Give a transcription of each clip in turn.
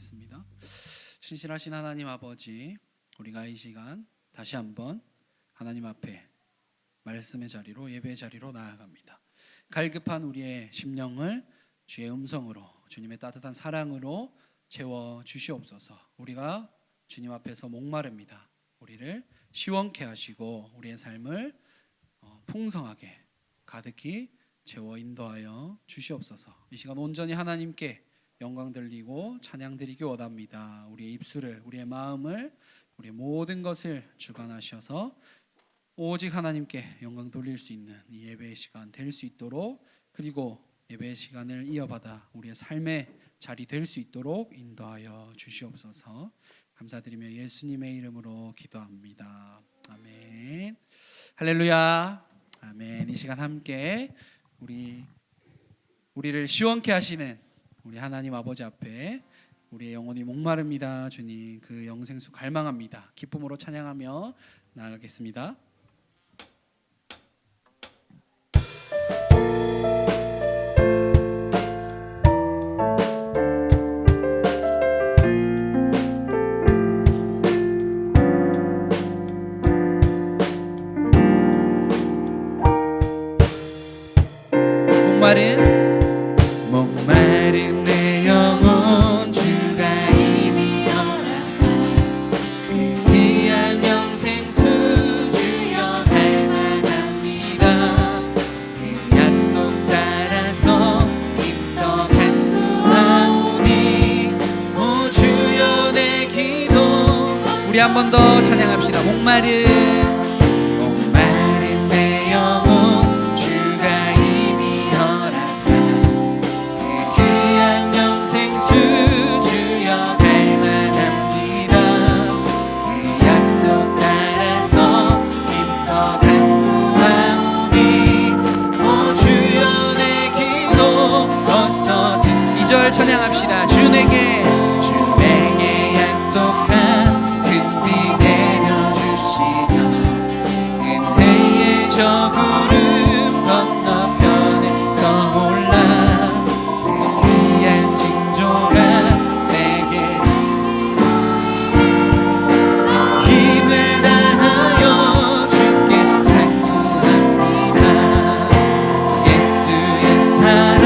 기도하겠습니다. 신실하신 하나님 아버지, 우리가 이 시간 다시 한번 하나님 앞에 말씀의 자리로, 예배의 자리로 나아갑니다. 갈급한 우리의 심령을 주의 음성으로, 주님의 따뜻한 사랑으로 채워 주시옵소서. 우리가 주님 앞에서 목마릅니다. 우리를 시원케 하시고 우리의 삶을 풍성하게 가득히 채워 인도하여 주시옵소서. 이 시간 온전히 하나님께 영광 돌리고 찬양 드리기 원합니다. 우리의 입술을, 우리의 마음을, 우리의 모든 것을 주관하셔서 오직 하나님께 영광 돌릴 수 있는 이 예배의 시간 될 수 있도록, 그리고 예배의 시간을 이어받아 우리의 삶의 자리 될 수 있도록 인도하여 주시옵소서. 감사드리며 예수님의 이름으로 기도합니다. 아멘. 할렐루야. 아멘. 이 시간 함께 우리를 시원케 하시는 우리 하나님 아버지 앞에 우리의 영혼이 목마릅니다. 주님, 그 영생수 갈망합니다. 기쁨으로 찬양하며 나아가겠습니다. 목마른 내 영혼 주가 이미 허락한 그 귀한 영생수 주여 갈망합니다. 그 약속 따라서 입서 간구하오니 오 주여 내 기도. 우리 한 번 더 찬양합시다. 목마른 내 영혼 찬양합시다. 주에게 약속한 큰 비 내려주시며 은혜의 저 구름 건너편에 떠올라 그 귀한 징조가 내게 힘을 다하여 주께 간구합니다. 예수의 사랑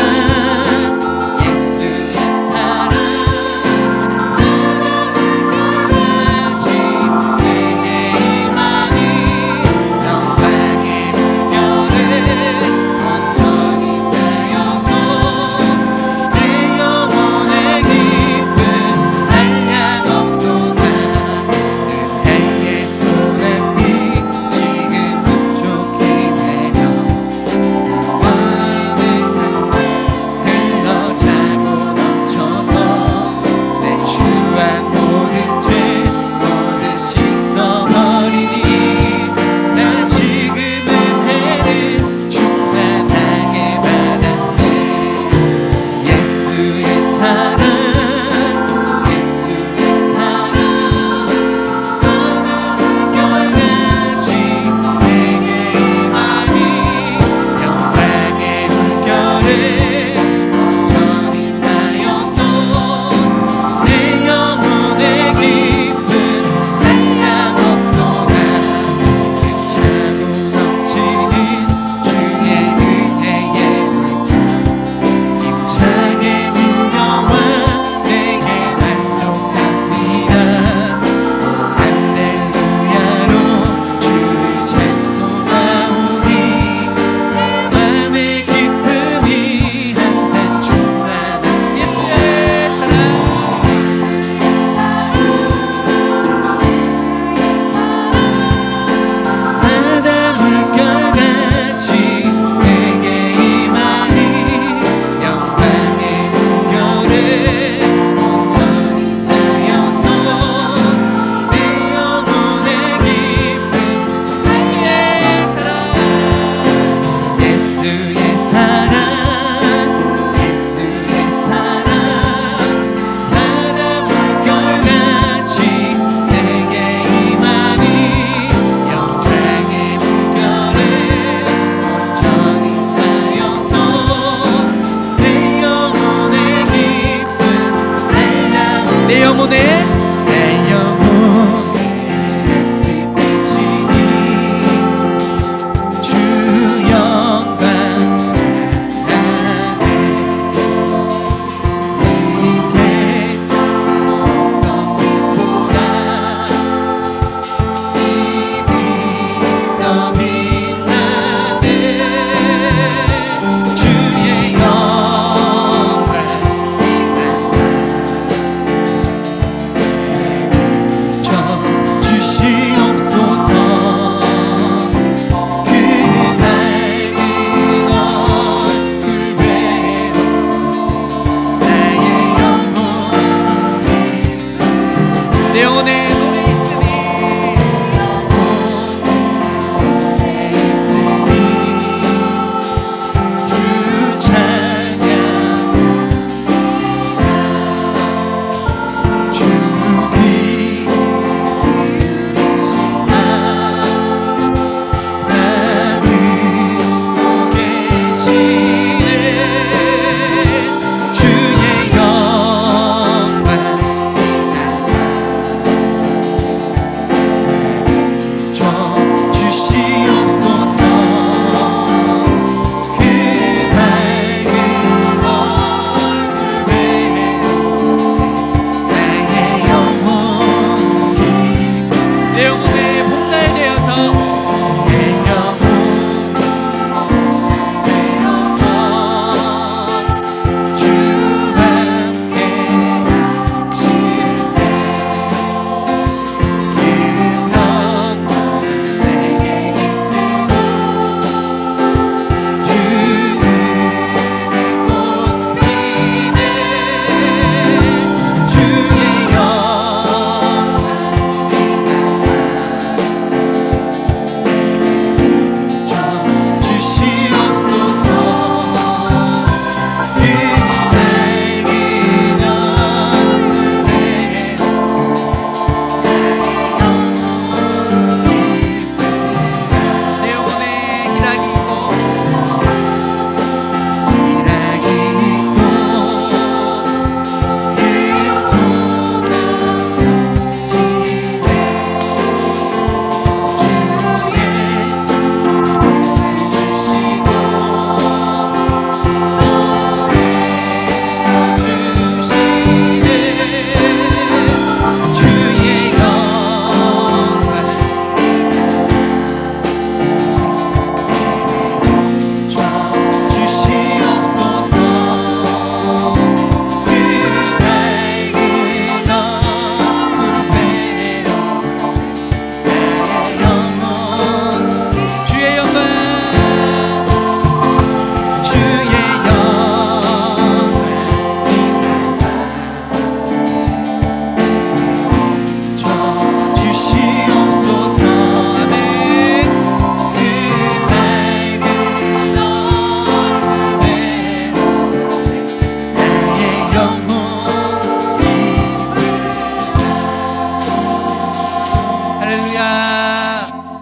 내 영혼에 내 영혼에 비치니 주 영광 찬양해 이 세상 어떤 빛보다 이미 더 빛나네 주의 영광 주시옵소서. 그 밝은 얼굴 외로 나의 영혼이 내 영혼에 노래 있으니 주 찬양 주 귀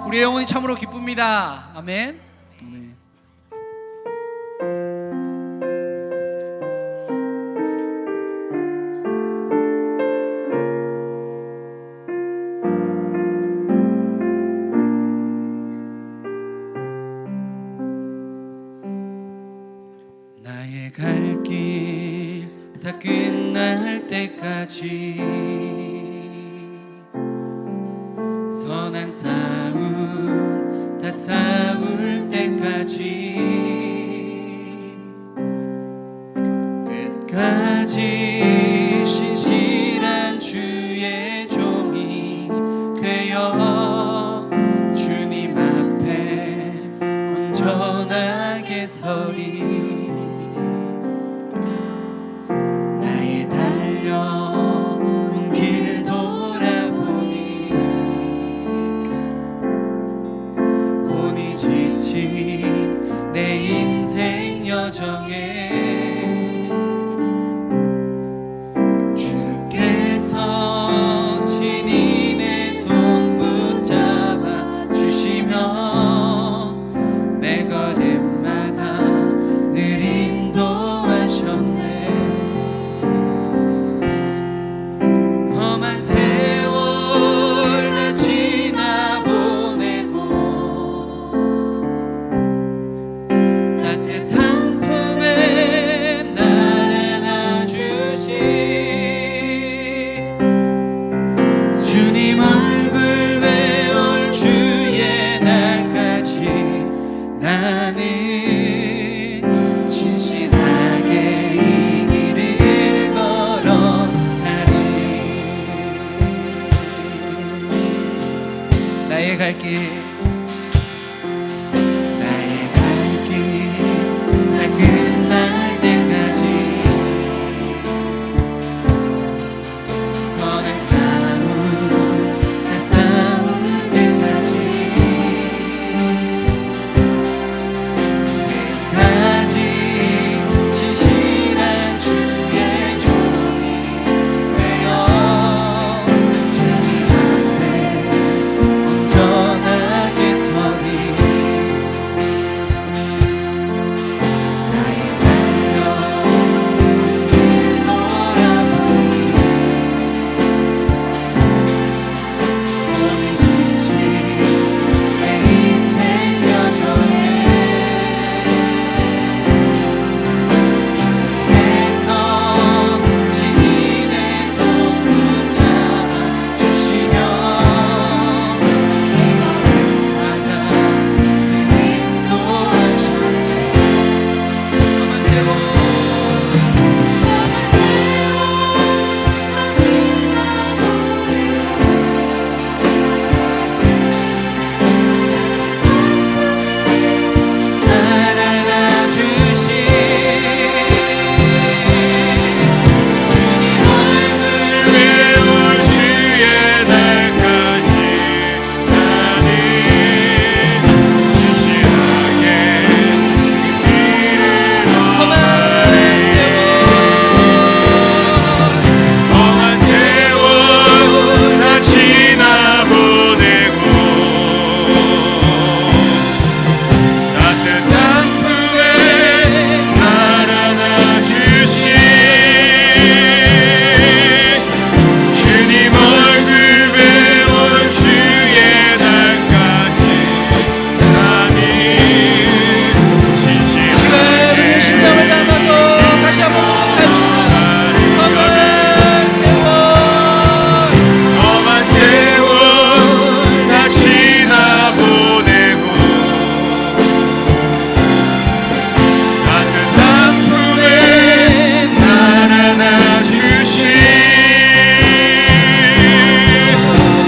우리의 영혼이 참으로 기쁩니다. 아멘. 아멘. 나의 갈 길 다 끝날 때까지 선한 싸움 다 싸울 때까지 끝까지 신실한 주의 종이 되어 주님 앞에 온전하게 서리 나의 달려온 길 돌아보니 곤히 지친 내 인생 여정에 나의 갈 길, 나의 갈 길, 다 끝날 때까지 선한 싸움 다 싸울 때까지 끝까지 진실한 주의 종이 되어 주님 앞에 온전하게 서리 나의 달려온 길 돌아보니 몸이 지친 내 인생 여정에 주께서 주님의 손 붙잡아 주시며 내가 올라가 인도하시네. 너만 세워 알아나 주신 주님 얼굴 외울 주의 날까지 나는 진실하게 험한 세월 다 지나보내고 따뜻한 품에 날 안아주신 주님 얼굴 배울 주의 날까지 나는 우리의 심장을 담아서 다시 한번 가봅시다. 험한 세월 다 지나보내고 따뜻한 품에 날 안아주신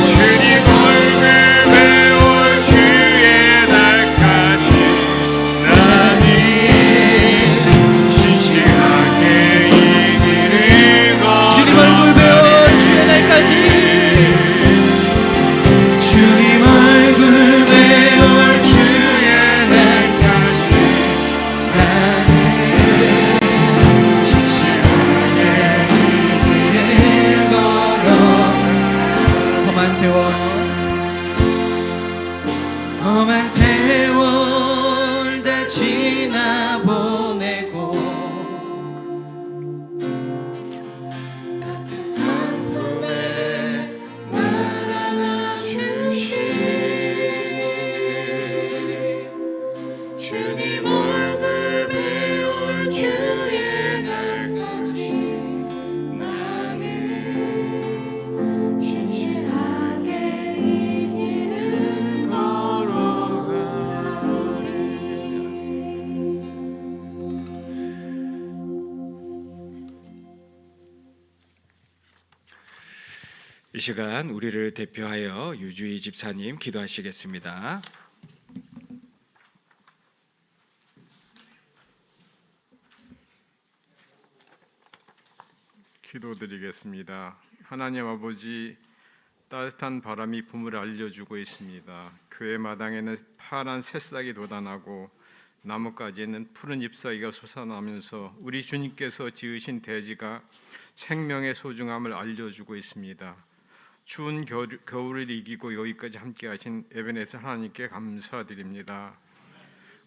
주님 얼굴 배울 주의 날까지 나는 진실하게 이 길을 주님 얼굴 배울 주의 날까지 주님 얼굴 배울 주의 날까지 나는 진실하게 이 길을 걸어 험한 세월 다 지나보내고 따뜻한 품에 날 안아주신 주님 얼굴 배울 주의 날까지 나는 진실하게 이 길을 걸어가리. 이 시간 우리를 대표하여 유주희 집사님 기도하시겠습니다. 기도드리겠습니다. 하나님 아버지, 따뜻한 바람이 봄을 알려주고 있습니다. 교회 마당에는 파란 새싹이 돋아나고 나뭇가지에는 푸른 잎사귀가 솟아나면서 우리 주님께서 지으신 대지가 생명의 소중함을 알려주고 있습니다. 추운 겨울을 이기고 여기까지 함께하신 에베네zer 하나님께 감사드립니다.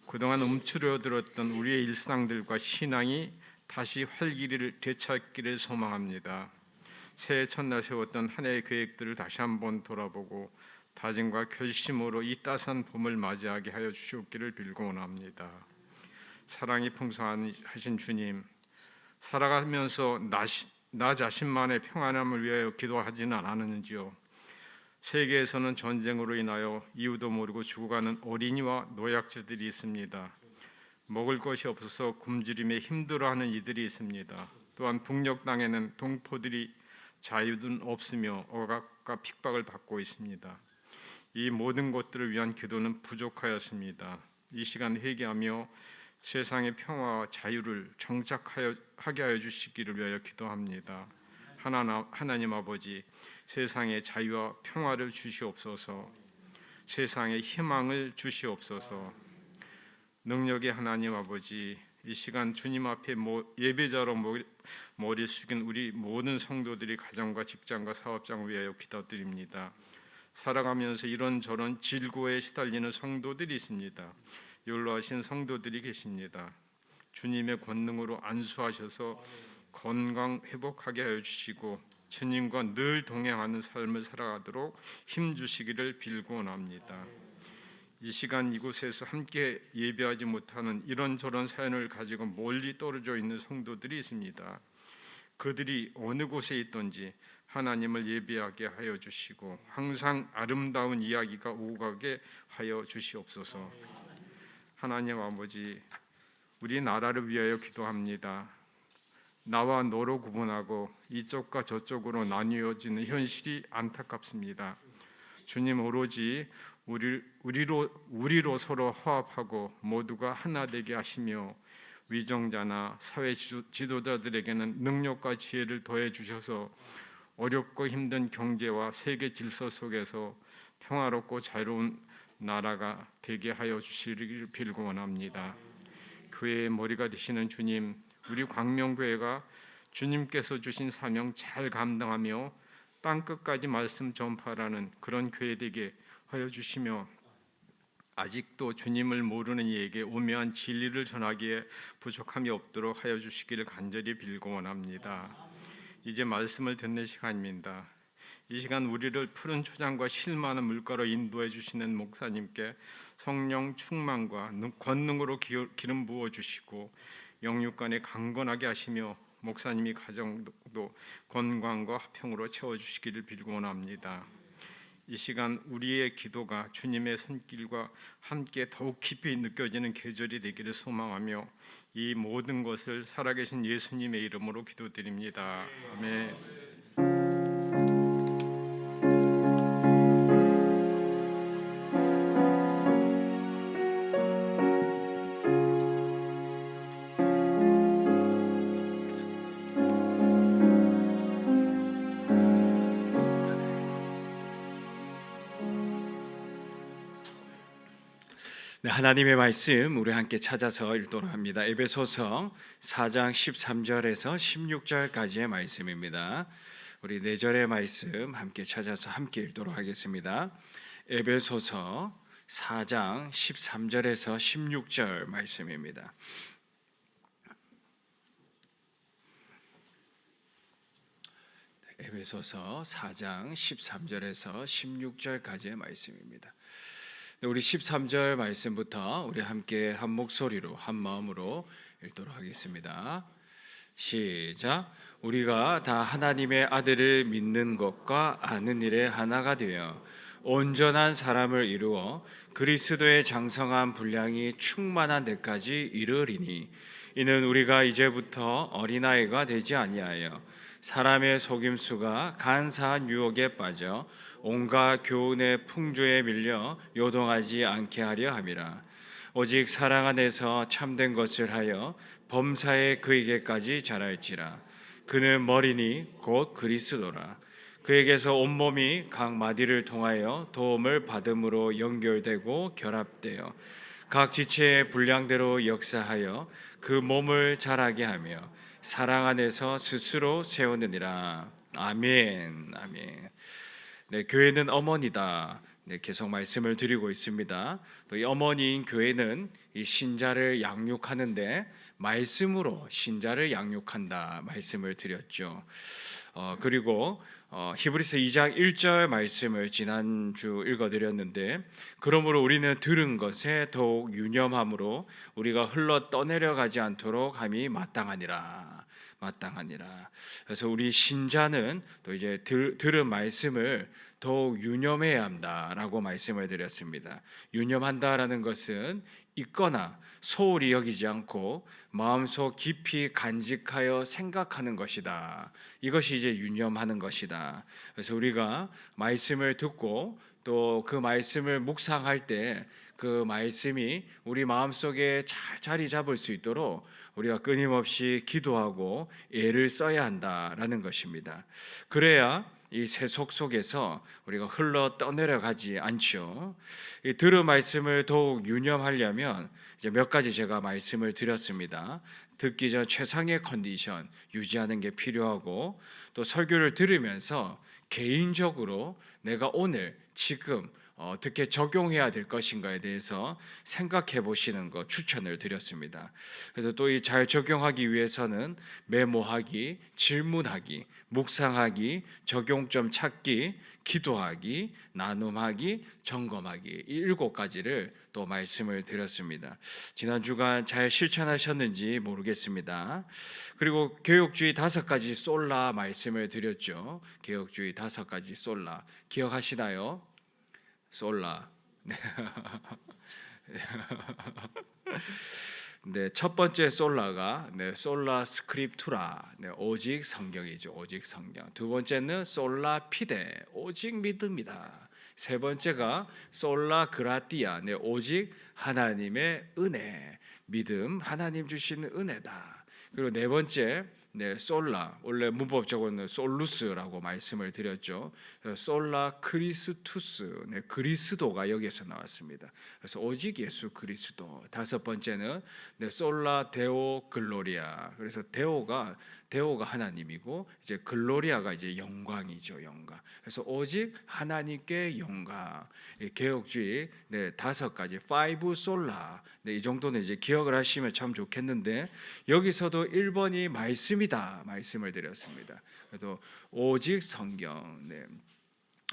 그동안 움츠러들었던 우리의 일상들과 신앙이 다시 활기를 되찾기를 소망합니다. 새해 첫날 세웠던 한 해의 계획들을 다시 한번 돌아보고 다짐과 결심으로 이 따스한 봄을 맞이하게 하여 주시옵기를 빌고 원합니다. 사랑이 풍성하신 주님, 살아가면서 나 자신만의 평안함을 위하여 기도하지는 않았는지요. 세계에서는 전쟁으로 인하여 이유도 모르고 죽어가는 어린이와 노약자들이 있습니다. 먹을 것이 없어서 굶주림에 힘들어하는 이들이 있습니다. 또한 북녘 땅에는 동포들이 자유는 없으며 억압과 핍박을 받고 있습니다. 이 모든 것들을 위한 기도는 부족하였습니다. 이 시간 회개하며 세상의 평화와 자유를 정착하게 하여 주시기를 위하여 기도합니다. 하나님 아버지, 세상의 자유와 평화를 주시옵소서. 세상의 희망을 주시옵소서. 능력의 하나님 아버지, 이 시간 주님 앞에 예배자로 머리 숙인 우리 모든 성도들이 가정과 직장과 사업장을 위하여 기도드립니다. 살아가면서 이런저런 질고에 시달리는 성도들이 있습니다. 연로하신 성도들이 계십니다. 주님의 권능으로 안수하셔서 건강 회복하게 하여 주시고 주님과 늘 동행하는 삶을 살아가도록 힘 주시기를 빌고 원합니다. 이 시간 이곳에서 함께 예배하지 못하는 이런저런 사연을 가지고 멀리 떨어져 있는 성도들이 있습니다. 그들이 어느 곳에 있든지 하나님을 예배하게 하여 주시고 항상 아름다운 이야기가 오가게 하여 주시옵소서. 하나님 아버지, 우리 나라를 위하여 기도합니다. 나와 너로 구분하고 이쪽과 저쪽으로 나뉘어지는 현실이 안타깝습니다. 주님, 오로지 우리로 서로 화합하고 모두가 하나 되게 하시며 위정자나 사회 지도자들에게는 능력과 지혜를 더해 주셔서 어렵고 힘든 경제와 세계 질서 속에서 평화롭고 자유로운 나라가 되게 하여 주시기를 빌고 원합니다. 교회의 머리가 되시는 주님, 우리 광명교회가 주님께서 주신 사명 잘 감당하며 땅끝까지 말씀 전파라는 그런 교회 되게 하여 주시며 아직도 주님을 모르는 이에게 오묘한 진리를 전하기에 부족함이 없도록 하여 주시기를 간절히 빌고 원합니다. 이제 말씀을 듣는 시간입니다. 이 시간 우리를 푸른 초장과 실만한 물가로 인도해 주시는 목사님께 성령 충만과 권능으로 기름 부어 주시고 영육간에 강건하게 하시며 목사님이 가정도 건강과 화평으로 채워 주시기를 빌고 원합니다. 이 시간 우리의 기도가 주님의 손길과 함께 더욱 깊이 느껴지는 계절이 되기를 소망하며 이 모든 것을 살아계신 예수님의 이름으로 기도드립니다. 아멘. 네, 하나님의 말씀 우리 함께 찾아서 읽도록 합니다. 에베소서 4장 13절에서 16절까지의 말씀입니다. 우리 4절의 말씀 함께 찾아서 함께 읽도록 하겠습니다. 에베소서 4장 13절에서 16절 말씀입니다. 에베소서 4장 13절에서 16절까지의 말씀입니다. 우리 13절 말씀부터 우리 함께 한 목소리로 한 마음으로 읽도록 하겠습니다. 시작. 우리가 다 하나님의 아들을 믿는 것과 아는 일에 하나가 되어 온전한 사람을 이루어 그리스도의 장성한 분량이 충만한 데까지 이르리니 이는 우리가 이제부터 어린아이가 되지 아니하여 사람의 속임수가 간사한 유혹에 빠져 온갖 교훈의 풍조에 밀려 요동하지 않게 하려 함이라. 오직 사랑 안에서 참된 것을 하여 범사에 그에게까지 자랄지라. 그는 머리니 곧 그리스도라. 그에게서 온몸이 각 마디를 통하여 도움을 받음으로 연결되고 결합되어 각 지체의 분량대로 역사하여 그 몸을 자라게 하며 사랑 안에서 스스로 세우느니라. 아멘. 아멘. 네, 교회는 어머니다. 네, 계속 말씀을 드리고 있습니다. 또 이 어머니인 교회는 이 신자를 양육하는데 말씀으로 신자를 양육한다 말씀을 드렸죠. 그리고 히브리서 2장 1절 말씀을 지난주 읽어드렸는데 그러므로 우리는 들은 것에 더욱 유념함으로 우리가 흘러 떠내려가지 않도록 함이 마땅하니라. 그래서 우리 신자는 또 이제 들은 말씀을 더욱 유념해야 한다라고 말씀을 드렸습니다. 유념한다라는 것은 있거나 소홀히 여기지 않고 마음속 깊이 간직하여 생각하는 것이다. 이것이 이제 유념하는 것이다. 그래서 우리가 말씀을 듣고 또 그 말씀을 묵상할 때 그 말씀이 우리 마음속에 잘 자리 잡을 수 있도록 우리가 끊임없이 기도하고 애를 써야 한다라는 것입니다. 그래야 이 세속 속에서 우리가 흘러 떠내려가지 않죠. 이 들은 말씀을 더욱 유념하려면 이제 몇 가지 제가 말씀을 드렸습니다. 듣기 전 최상의 컨디션 유지하는 게 필요하고, 또 설교를 들으면서 개인적으로 내가 오늘 지금 어떻게 적용해야 될 것인가에 대해서 생각해 보시는 거 추천을 드렸습니다. 그래서 또 이 잘 적용하기 위해서는 메모하기, 질문하기, 묵상하기, 적용점 찾기, 기도하기, 나눔하기, 점검하기, 이 7가지를 또 말씀을 드렸습니다. 지난 주간 잘 실천하셨는지 모르겠습니다. 그리고 개혁주의 5가지 솔라 말씀을 드렸죠. 개혁주의 5가지 솔라 기억하시나요? 솔라. 네, 첫 번째 솔라가 솔라 스크립투라, 오직 성경이죠. 오직 성경. 두 번째는 솔라 피데, 오직 믿음이다. 세 번째가 솔라 그라티아, 오직 하나님의 은혜, 믿음, 하나님 주시는 은혜다. 그리고 네 번째 솔라, 원래 문법적으로는 솔루스라고 말씀을 드렸죠. 솔라 크리스투스, 그리스도가 여기에서 나왔습니다. 그래서 오직 예수 그리스도. 5번째는 솔라 데오 글로리아. 그래서 데오가 하나님이고 이제 글로리아가 이제 영광이죠, 영광. 그래서 오직 하나님께 영광. 개혁주의 5가지, 5 솔라. 이 정도는 이제 기억을 하시면 참 좋겠는데, 여기서도 1번이 말씀이다 말씀을 드렸습니다. 그래서 오직 성경,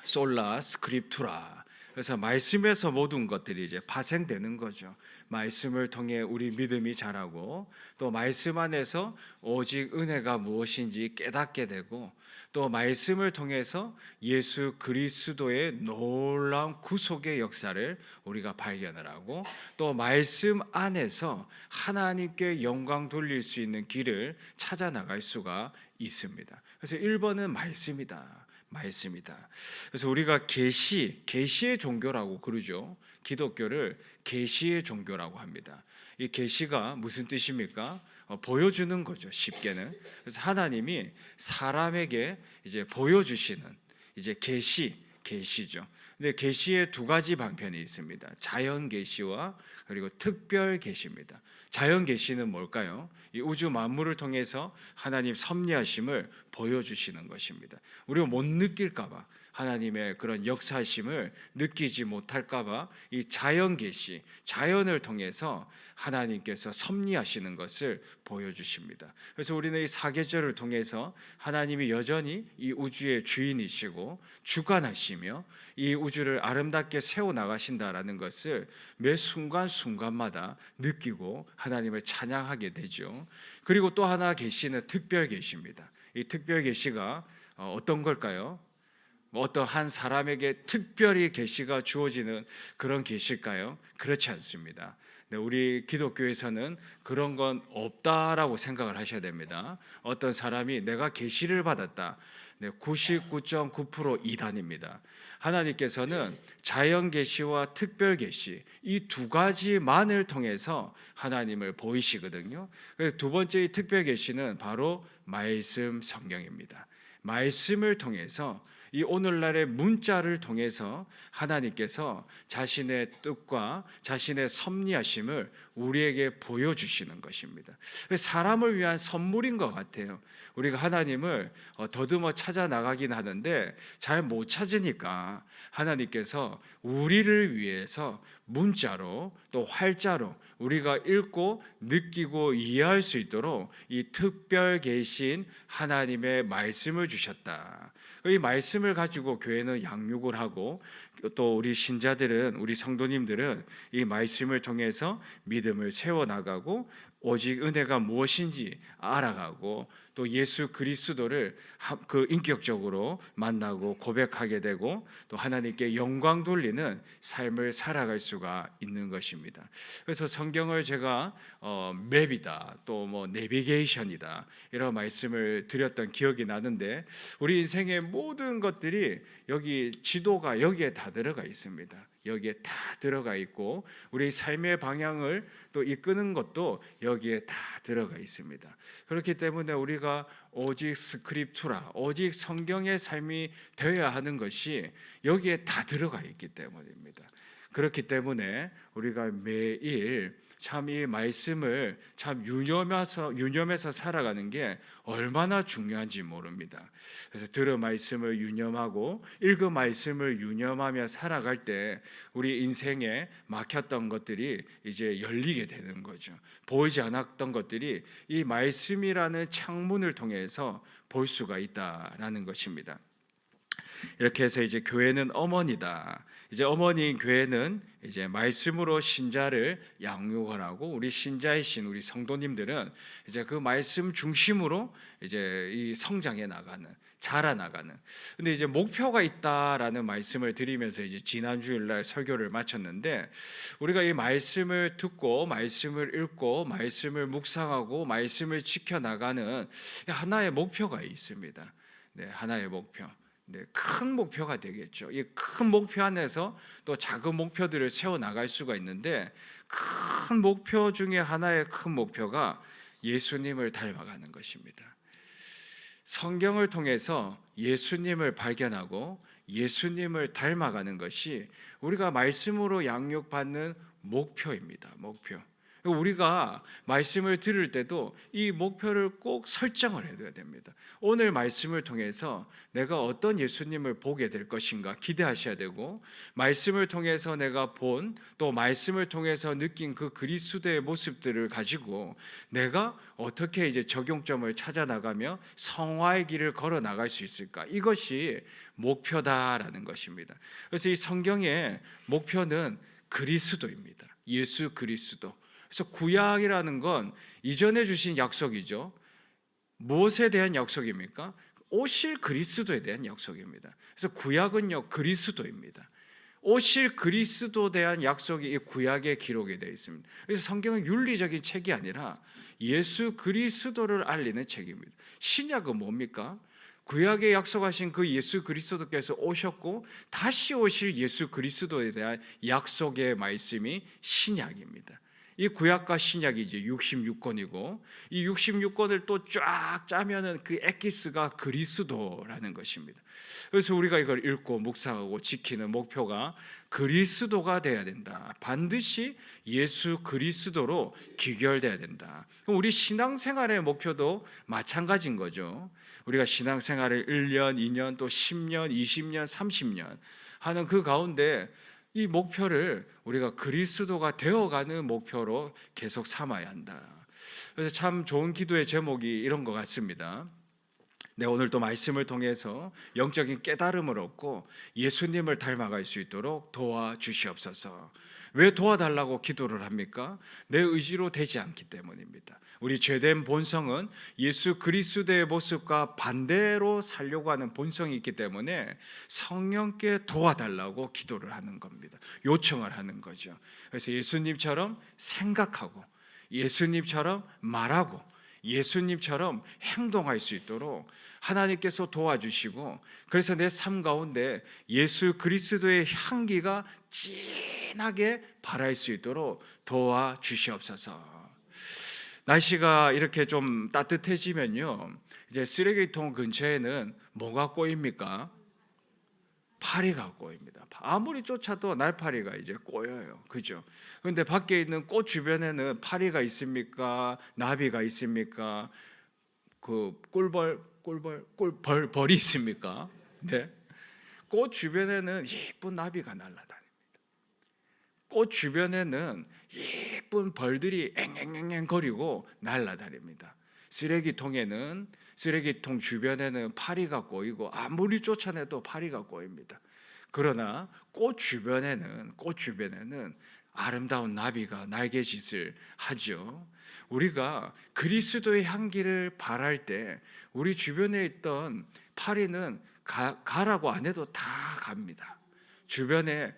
솔라 스크립투라. 그래서 말씀에서 모든 것들이 이제 파생되는 거죠. 말씀을 통해 우리 믿음이 자라고, 또 말씀 안에서 오직 은혜가 무엇인지 깨닫게 되고, 또 말씀을 통해서 예수 그리스도의 놀라운 구속의 역사를 우리가 발견을 하고, 또 말씀 안에서 하나님께 영광 돌릴 수 있는 길을 찾아 나갈 수가 있습니다. 그래서 1번은 말씀이다. 말씀이다. 그래서 우리가 계시의 종교라고 그러죠. 기독교를 계시의 종교라고 합니다. 이 계시가 무슨 뜻입니까? 보여주는 거죠. 쉽게는. 그래서 하나님이 사람에게 이제 보여주시는 이제 계시죠. 근데 계시의 2가지 방편이 있습니다. 자연 계시와 그리고 특별 계시입니다. 자연 계시는 뭘까요? 이 우주 만물을 통해서 하나님 섭리하심을 보여주시는 것입니다. 우리가 못 느낄까봐, 하나님의 그런 역사심을 느끼지 못할까봐 이 자연 계시, 자연을 통해서 하나님께서 섭리하시는 것을 보여주십니다. 그래서 우리는 이 사계절을 통해서 하나님이 여전히 이 우주의 주인이시고 주관하시며 이 우주를 아름답게 세워 나가신다라는 것을 매 순간순간마다 느끼고 하나님을 찬양하게 되죠. 그리고 또 하나 계시는 특별 계시입니다. 이 특별 계시가 어떤 걸까요? 어떤 한 사람에게 특별히 계시가 주어지는 그런 계시일까요? 그렇지 않습니다. 우리 기독교에서는 그런 건 없다라고 생각을 하셔야 됩니다. 어떤 사람이 내가 계시를 받았다, 99.9% 이단입니다. 하나님께서는 자연 계시와 특별 계시, 이 2가지만을 통해서 하나님을 보이시거든요. 그래서 2번째 이 특별 계시는 바로 말씀 성경입니다. 말씀을 통해서, 이 오늘날의 문자를 통해서 하나님께서 자신의 뜻과 자신의 섭리하심을 우리에게 보여주시는 것입니다. 사람을 위한 선물인 것 같아요. 우리가 하나님을 더듬어 찾아 나가긴 하는데 잘 못 찾으니까 하나님께서 우리를 위해서 문자로 또 활자로 우리가 읽고 느끼고 이해할 수 있도록 이 특별 계신 하나님의 말씀을 주셨다. 이 말씀을 가지고 교회는 양육을 하고, 또 우리 신자들은, 우리 성도님들은 이 말씀을 통해서 믿음을 세워나가고 오직 은혜가 무엇인지 알아가고 또 예수 그리스도를 그 인격적으로 만나고 고백하게 되고 또 하나님께 영광 돌리는 삶을 살아갈 수가 있는 것입니다. 그래서 성경을 제가 맵이다 또 뭐 내비게이션이다 이런 말씀을 드렸던 기억이 나는데 우리 인생의 모든 것들이 여기 지도가 여기에 다 들어가 있습니다. 여기에 다 들어가 있고 우리 삶의 방향을 또 이끄는 것도 여기에 다 들어가 있습니다. 그렇기 때문에 우리가 오직 스크립투라 오직 성경의 삶이 되어야 하는 것이 여기에 다 들어가 있기 때문입니다. 그렇기 때문에 우리가 매일 참 이 말씀을 참 유념해서 살아가는 게 얼마나 중요한지 모릅니다. 그래서 들은 말씀을 유념하고 읽은 말씀을 유념하며 살아갈 때 우리 인생에 막혔던 것들이 이제 열리게 되는 거죠. 보이지 않았던 것들이 이 말씀이라는 창문을 통해서 볼 수가 있다라는 것입니다. 이렇게 해서 이제 교회는 어머니다. 이제 어머니인 교회는 이제 말씀으로 신자를 양육을 하고 우리 신자이신 우리 성도님들은 이제 그 말씀 중심으로 이제 이 성장해 나가는 자라나가는. 근데 이제 목표가 있다라는 말씀을 드리면서 이제 지난 주일날 설교를 마쳤는데 우리가 이 말씀을 듣고 말씀을 읽고 말씀을 묵상하고 말씀을 지켜 나가는 하나의 목표가 있습니다. 네, 하나의 목표. 네, 큰 목표가 되겠죠. 이 큰 목표 안에서 또 작은 목표들을 세워 나갈 수가 있는데 큰 목표 중에 하나의 큰 목표가 예수님을 닮아가는 것입니다. 성경을 통해서 예수님을 발견하고 예수님을 닮아가는 것이 우리가 말씀으로 양육받는 목표입니다. 목표. 우리가 말씀을 들을 때도 이 목표를 꼭 설정을 해둬야 됩니다. 오늘 말씀을 통해서 내가 어떤 예수님을 보게 될 것인가 기대하셔야 되고 말씀을 통해서 내가 본 또 말씀을 통해서 느낀 그 그리스도의 모습들을 가지고 내가 어떻게 이제 적용점을 찾아 나가며 성화의 길을 걸어 나갈 수 있을까? 이것이 목표다라는 것입니다. 그래서 이 성경의 목표는 그리스도입니다. 예수 그리스도. 그래서 구약이라는 건 이전에 주신 약속이죠. 무엇에 대한 약속입니까? 오실 그리스도에 대한 약속입니다. 그래서 구약은요 그리스도입니다. 오실 그리스도에 대한 약속이 이 구약에 기록이 되어 있습니다. 그래서 성경은 윤리적인 책이 아니라 예수 그리스도를 알리는 책입니다. 신약은 뭡니까? 구약에 약속하신 그 예수 그리스도께서 오셨고 다시 오실 예수 그리스도에 대한 약속의 말씀이 신약입니다. 이 구약과 신약이 이제 66권이고 이 66권을 또 쫙 짜면은 그 엑기스가 그리스도라는 것입니다. 그래서 우리가 이걸 읽고 묵상하고 지키는 목표가 그리스도가 돼야 된다. 반드시 예수 그리스도로 귀결돼야 된다. 그럼 우리 신앙생활의 목표도 마찬가지인 거죠. 우리가 신앙생활을 1년, 2년, 또 10년, 20년, 30년 하는 그 가운데 이 목표를 우리가 그리스도가 되어가는 목표로 계속 삼아야 한다. 그래서 참 좋은 기도의 제목이 이런 것 같습니다. 네, 오늘 또 말씀을 통해서 영적인 깨달음을 얻고 예수님을 닮아갈 수 있도록 도와주시옵소서. 왜 도와달라고 기도를 합니까? 내 의지로 되지 않기 때문입니다. 우리 죄된 본성은 예수 그리스도의 모습과 반대로 살려고 하는 본성이 있기 때문에 성령께 도와달라고 기도를 하는 겁니다. 요청을 하는 거죠. 그래서 예수님처럼 생각하고 예수님처럼 말하고 예수님처럼 행동할 수 있도록 하나님께서 도와주시고 그래서 내 삶 가운데 예수 그리스도의 향기가 진하게 발할 수 있도록 도와주시옵소서. 날씨가 이렇게 좀 따뜻해지면요 이제 쓰레기통 근처에는 뭐가 꼬입니까? 파리가 꼬입니다. 아무리 쫓아도 날파리가 이제 꼬여요. 그죠? 그런데 밖에 있는 꽃 주변에는 파리가 있습니까? 나비가 있습니까? 그 벌이 있습니까? 네. 꽃 주변에는 예쁜 나비가 날아다닙니다. 꽃 주변에는 예쁜 벌들이 앵앵앵앵 거리고 날아다닙니다. 쓰레기통 주변에는 파리가 꼬이고 아무리 쫓아내도 파리가 꼬입니다. 그러나 꽃 주변에는 아름다운 나비가 날개짓을 하죠. 우리가 그리스도의 향기를 바랄 때 우리 주변에 있던 파리는 가라고 안 해도 다 갑니다. 주변에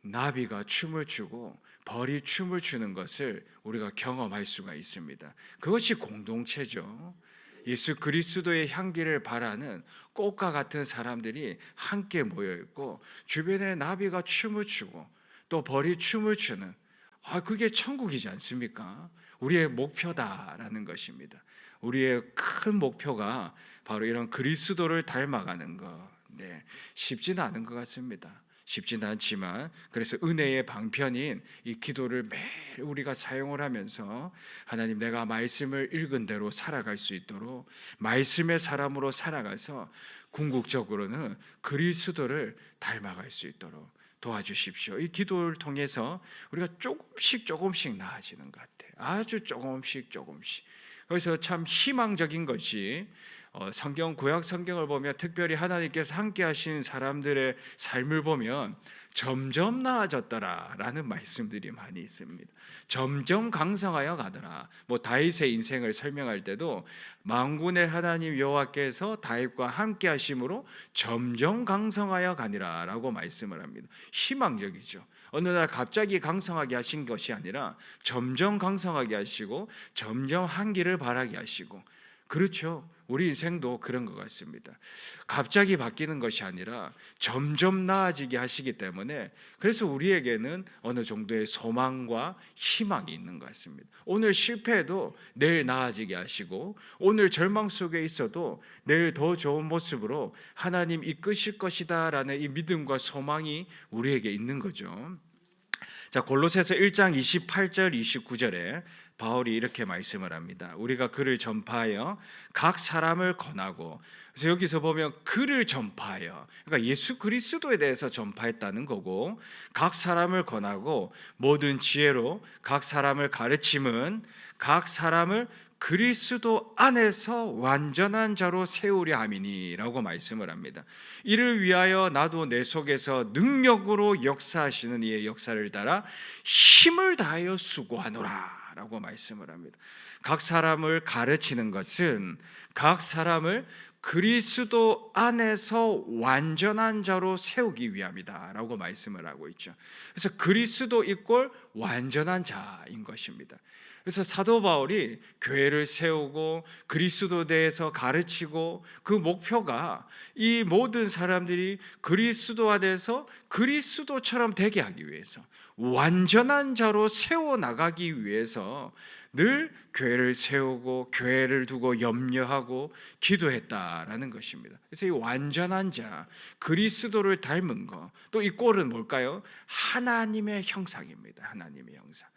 나비가 춤을 추고 벌이 춤을 추는 것을 우리가 경험할 수가 있습니다. 그것이 공동체죠. 예수 그리스도의 향기를 바라는 꽃과 같은 사람들이 함께 모여 있고 주변에 나비가 춤을 추고 또 벌이 춤을 추는, 그게 천국이지 않습니까? 우리의 목표다라는 것입니다. 우리의 큰 목표가 바로 이런 그리스도를 닮아가는 것. 네, 쉽지는 않은 것 같습니다. 쉽지는 않지만 그래서 은혜의 방편인 이 기도를 매일 우리가 사용을 하면서 하나님, 내가 말씀을 읽은 대로 살아갈 수 있도록 말씀의 사람으로 살아가서 궁극적으로는 그리스도를 닮아갈 수 있도록 도와주십시오. 이 기도를 통해서 우리가 조금씩 나아지는 것 같아요. 아주 조금씩. 그래서 참 희망적인 것이 구약 성경을 보면 특별히 하나님께서 함께 하신 사람들의 삶을 보면 점점 나아졌더라라는 말씀들이 많이 있습니다. 점점 강성하여 가더라. 다윗의 인생을 설명할 때도 만군의 하나님 여호와께서 다윗과 함께 하심으로 점점 강성하여 가니라라고 말씀을 합니다. 희망적이죠. 어느 날 갑자기 강성하게 하신 것이 아니라 점점 강성하게 하시고 점점 한기를 바라게 하시고, 그렇죠. 우리 인생도 그런 것 같습니다. 갑자기 바뀌는 것이 아니라 점점 나아지게 하시기 때문에 그래서 우리에게는 어느 정도의 소망과 희망이 있는 것 같습니다. 오늘 실패해도 내일 나아지게 하시고 오늘 절망 속에 있어도 내일 더 좋은 모습으로 하나님 이끄실 것이다 라는 이 믿음과 소망이 우리에게 있는 거죠. 자, 골로새서 1장 28절 29절에 바울이 이렇게 말씀을 합니다. 우리가 그를 전파하여 각 사람을 권하고, 그래서 여기서 보면 그를 전파하여, 그러니까 예수 그리스도에 대해서 전파했다는 거고, 각 사람을 권하고 모든 지혜로 각 사람을 가르침은 각 사람을 그리스도 안에서 완전한 자로 세우려 함이니라고 말씀을 합니다. 이를 위하여 나도 내 속에서 능력으로 역사하시는 이의 역사를 따라 힘을 다하여 수고하노라 라고 말씀을 합니다. 각 사람을 가르치는 것은 각 사람을 그리스도 안에서 완전한 자로 세우기 위함이다 라고 말씀을 하고 있죠. 그래서 그리스도 이꼴 완전한 자인 것입니다. 그래서 사도 바울이 교회를 세우고 그리스도에 대해서 가르치고 그 목표가 이 모든 사람들이 그리스도화돼서 그리스도처럼 되게 하기 위해서, 완전한 자로 세워나가기 위해서 늘 교회를 세우고 교회를 두고 염려하고 기도했다라는 것입니다. 그래서 이 완전한 자, 그리스도를 닮은 것, 또 이 꼴은 뭘까요? 하나님의 형상입니다. 하나님의 형상.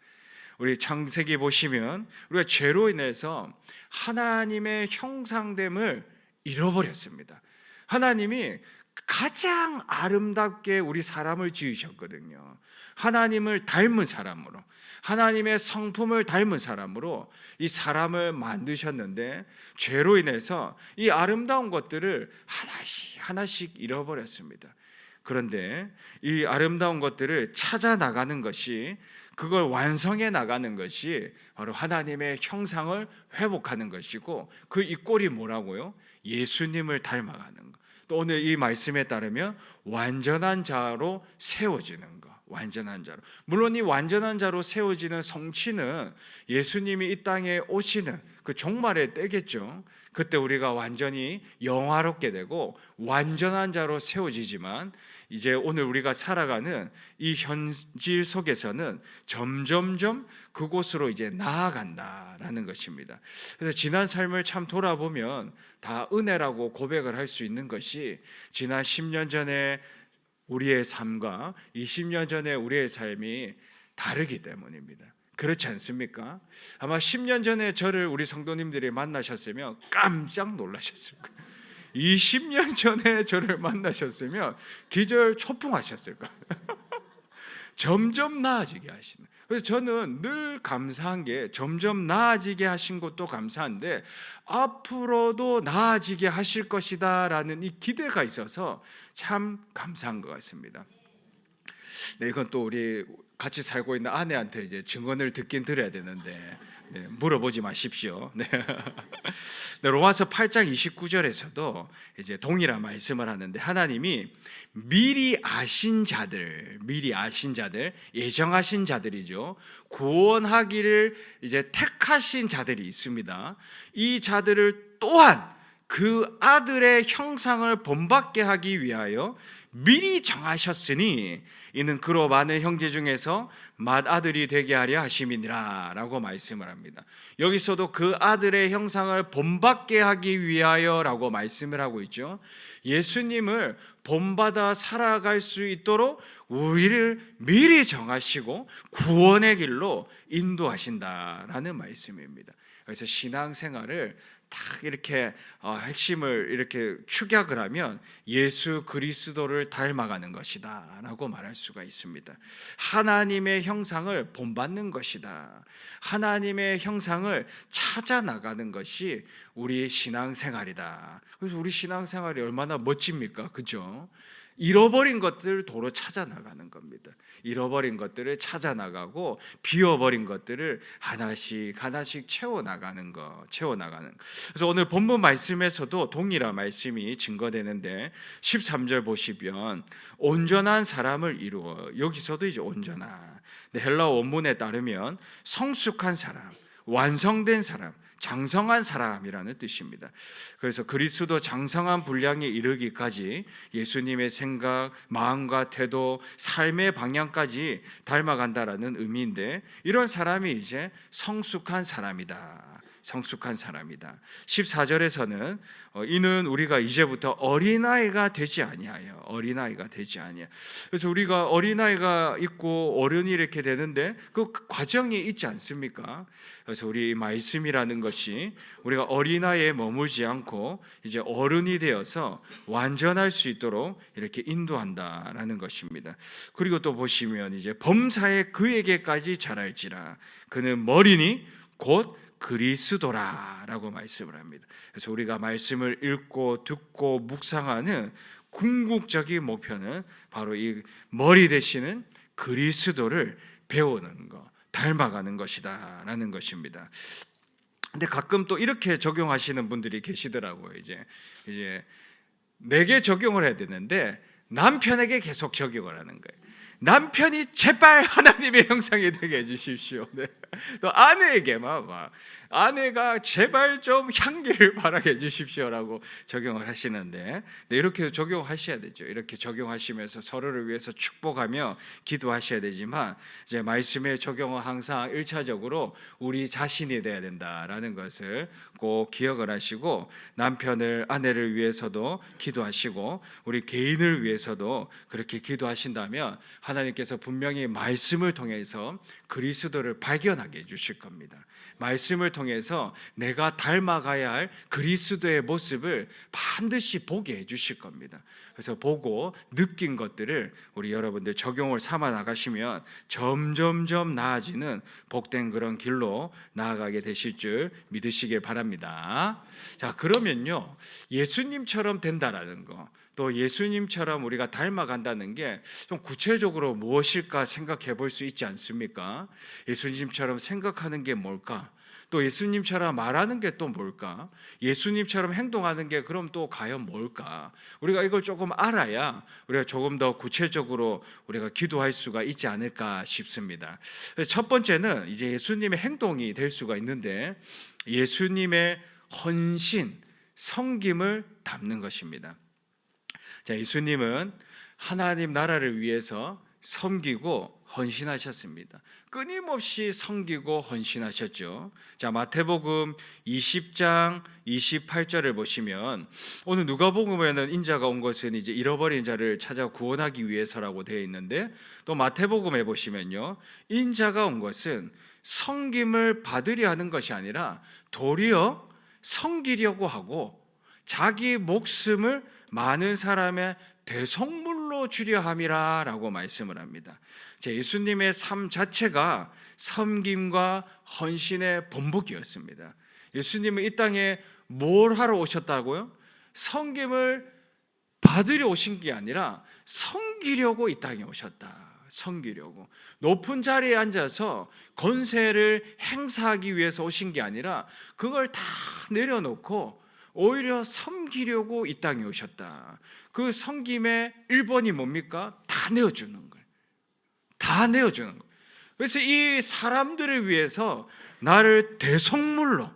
우리 창세기 보시면 우리가 죄로 인해서 하나님의 형상됨을 잃어버렸습니다. 하나님이 가장 아름답게 우리 사람을 지으셨거든요. 하나님을 닮은 사람으로, 하나님의 성품을 닮은 사람으로 이 사람을 만드셨는데 죄로 인해서 이 아름다운 것들을 하나씩 잃어버렸습니다. 그런데 이 아름다운 것들을 찾아 나가는 것이, 그걸 완성해 나가는 것이 바로 하나님의 형상을 회복하는 것이고, 그 이 꼴이 뭐라고요? 예수님을 닮아가는 것. 또 오늘 이 말씀에 따르면 완전한 자로 세워지는 것. 완전한 자로. 물론 이 완전한 자로 세워지는 성취는 예수님이 이 땅에 오시는 그 종말의 때겠죠. 그때 우리가 완전히 영화롭게 되고 완전한 자로 세워지지만, 이제 오늘 우리가 살아가는 이 현실 속에서는 점점점 그곳으로 이제 나아간다라는 것입니다. 그래서 지난 삶을 참 돌아보면 다 은혜라고 고백을 할 수 있는 것이, 지난 10년 전에 우리의 삶과 20년 전에 우리의 삶이 다르기 때문입니다. 그렇지 않습니까? 아마 10년 전에 저를 우리 성도님들이 만나셨으면 깜짝 놀라셨을 거예요. 20년 전에 저를 만나셨으면 기절 초풍하셨을 거예요. 점점 나아지게 하시는. 그래서 저는 늘 감사한 게, 점점 나아지게 하신 것도 감사한데 앞으로도 나아지게 하실 것이다 라는 이 기대가 있어서 참 감사한 것 같습니다. 네, 이건 또 우리 같이 살고 있는 아내한테 이제 증언을 듣긴 들어야 되는데 네, 물어보지 마십시오. 네. 네, 로마서 8장 29절에서도 이제 동일한 말씀을 하는데 하나님이 미리 아신 자들, 예정하신 자들이죠. 구원하기를 이제 택하신 자들이 있습니다. 이 자들을 또한 그 아들의 형상을 본받게 하기 위하여 미리 정하셨으니 이는 그로 많은 형제 중에서 맏아들이 되게 하려 하심이니라 라고 말씀을 합니다. 여기서도 그 아들의 형상을 본받게 하기 위하여 라고 말씀을 하고 있죠. 예수님을 본받아 살아갈 수 있도록 우리를 미리 정하시고 구원의 길로 인도하신다라는 말씀입니다. 그래서 신앙생활을 딱 이렇게 핵심을 이렇게 축약을 하면 예수 그리스도를 닮아가는 것이다 라고 말할 수가 있습니다. 하나님의 형상을 본받는 것이다. 하나님의 형상을 찾아 나가는 것이 우리 신앙생활이다. 그래서 우리 신앙생활이 얼마나 멋집니까? 그죠? 잃어버린 것들을 도로 찾아 나가는 겁니다. 잃어버린 것들을 찾아 나가고 비워버린 것들을 하나씩 채워 나가는 거. 그래서 오늘 본문 말씀에서도 동일한 말씀이 증거되는데 13절 보시면 온전한 사람을 이루어, 여기서도 이제 온전한, 헬라어 원문에 따르면 성숙한 사람, 완성된 사람, 장성한 사람이라는 뜻입니다. 그래서 그리스도 장성한 분량에 이르기까지 예수님의 생각, 마음과 태도, 삶의 방향까지 닮아간다라는 의미인데, 이런 사람이 이제 성숙한 사람이다. 14절에서는 이는 우리가 이제부터 어린아이가 되지 아니하여. 그래서 우리가 어린아이가 있고 어른이 이렇게 되는데 그 과정이 있지 않습니까? 그래서 우리 말씀이라는 것이 우리가 어린아이에 머물지 않고 이제 어른이 되어서 완전할 수 있도록 이렇게 인도한다라는 것입니다. 그리고 또 보시면 이제 범사에 그에게까지 자랄지라 그는 머리니 곧 그리스도라라고 말씀을 합니다. 그래서 우리가 말씀을 읽고 듣고 묵상하는 궁극적인 목표는 바로 이 머리 되시는 그리스도를 배우는 것, 닮아가는 것이다라는 것입니다. 근데 가끔 또 이렇게 적용하시는 분들이 계시더라고요. 이제 내게 적용을 해야 되는데 남편에게 계속 적용을 하는 거예요. 남편이 제발 하나님의 형상이 되게 해주십시오. 네. 또 아내에게만 아내가 제발 좀 향기를 바라게 해주십시오라고 적용을 하시는데, 네, 이렇게 적용하셔야 되죠. 이렇게 적용하시면서 서로를 위해서 축복하며 기도하셔야 되지만 이제 말씀의 적용은 항상 1차적으로 우리 자신이 돼야 된다라는 것을 꼭 기억을 하시고 남편을, 아내를 위해서도 기도하시고 우리 개인을 위해서도 그렇게 기도하신다면 하나님께서 분명히 말씀을 통해서 그리스도를 발견하게 해주실 겁니다. 말씀을 통해서 내가 닮아가야 할 그리스도의 모습을 반드시 보게 해주실 겁니다. 그래서 보고 느낀 것들을 우리 여러분들 적용을 삼아 나가시면 점점점 나아지는 복된 그런 길로 나아가게 되실 줄 믿으시길 바랍니다. 자, 그러면요, 예수님처럼 된다라는 거, 또 예수님처럼 우리가 닮아간다는 게 좀 구체적으로 무엇일까 생각해 볼 수 있지 않습니까? 예수님처럼 생각하는 게 뭘까? 또 예수님처럼 말하는 게 또 뭘까? 예수님처럼 행동하는 게 그럼 또 과연 뭘까? 우리가 이걸 조금 알아야 우리가 조금 더 구체적으로 우리가 기도할 수가 있지 않을까 싶습니다. 첫 번째는 이제 예수님의 행동이 될 수가 있는데 예수님의 헌신, 섬김을 담는 것입니다. 자, 예수님은 하나님 나라를 위해서 섬기고 헌신하셨습니다. 끊임없이 섬기고 헌신하셨죠. 자, 마태복음 20장 28절을 보시면 오늘 누가복음에는 인자가 온 것은 이제 잃어버린 자를 찾아 구원하기 위해서라고 되어 있는데 또 마태복음에 보시면요, 인자가 온 것은 섬김을 받으려 하는 것이 아니라 도리어 섬기려고 하고 자기 목숨을 많은 사람의 대속물로 주려 함이라라고 말씀을 합니다. 예수님의 삶 자체가 섬김과 헌신의 본보기였습니다. 예수님은 이 땅에 뭘 하러 오셨다고요? 섬김을 받으려 오신 게 아니라 섬기려고 이 땅에 오셨다. 섬기려고. 높은 자리에 앉아서 권세를 행사하기 위해서 오신 게 아니라 그걸 다 내려놓고 오히려 섬기려고 이 땅에 오셨다. 그 섬김의 1번이 뭡니까? 다 내어주는 거예요. 다 내어주는 거예요. 그래서 이 사람들을 위해서 나를 대속물로,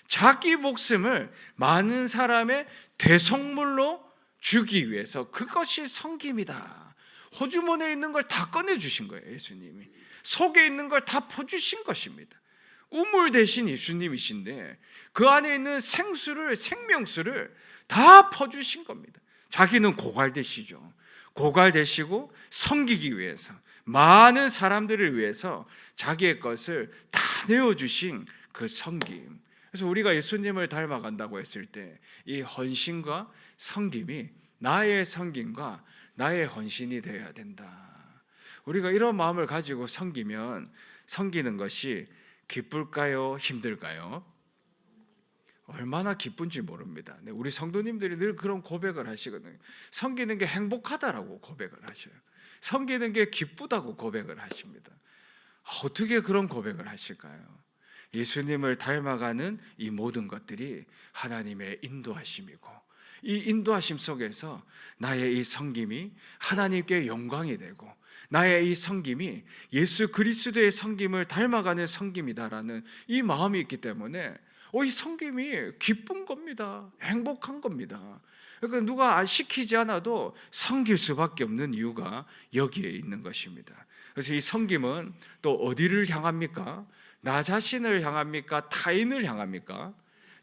자기 목숨을 많은 사람의 대속물로 주기 위해서, 그것이 섬김이다. 호주머니에 있는 걸 다 꺼내주신 거예요. 예수님이 속에 있는 걸 다 퍼주신 것입니다. 우물 대신 예수님이신데 그 안에 있는 생명수를 다 퍼주신 겁니다. 자기는 고갈되시죠. 고갈되시고 섬기기 위해서, 많은 사람들을 위해서 자기의 것을 다 내어주신 그 섬김. 그래서 우리가 예수님을 닮아간다고 했을 때 이 헌신과 섬김이 나의 섬김과 나의 헌신이 되어야 된다. 우리가 이런 마음을 가지고 섬기는 것이 기쁠까요? 힘들까요? 얼마나 기쁜지 모릅니다. 우리 성도님들이 늘 그런 고백을 하시거든요. 섬기는 게 행복하다라고 고백을 하셔요. 섬기는 게 기쁘다고 고백을 하십니다. 어떻게 그런 고백을 하실까요? 예수님을 닮아가는 이 모든 것들이 하나님의 인도하심이고, 이 인도하심 속에서 나의 이 섬김이 하나님께 영광이 되고, 나의 이 섬김이 예수 그리스도의 섬김을 닮아가는 섬김이다라는 이 마음이 있기 때문에 이 섬김이 기쁜 겁니다. 행복한 겁니다. 그러니까 누가 시키지 않아도 섬길 수밖에 없는 이유가 여기에 있는 것입니다. 그래서 이 섬김은 또 어디를 향합니까? 나 자신을 향합니까? 타인을 향합니까?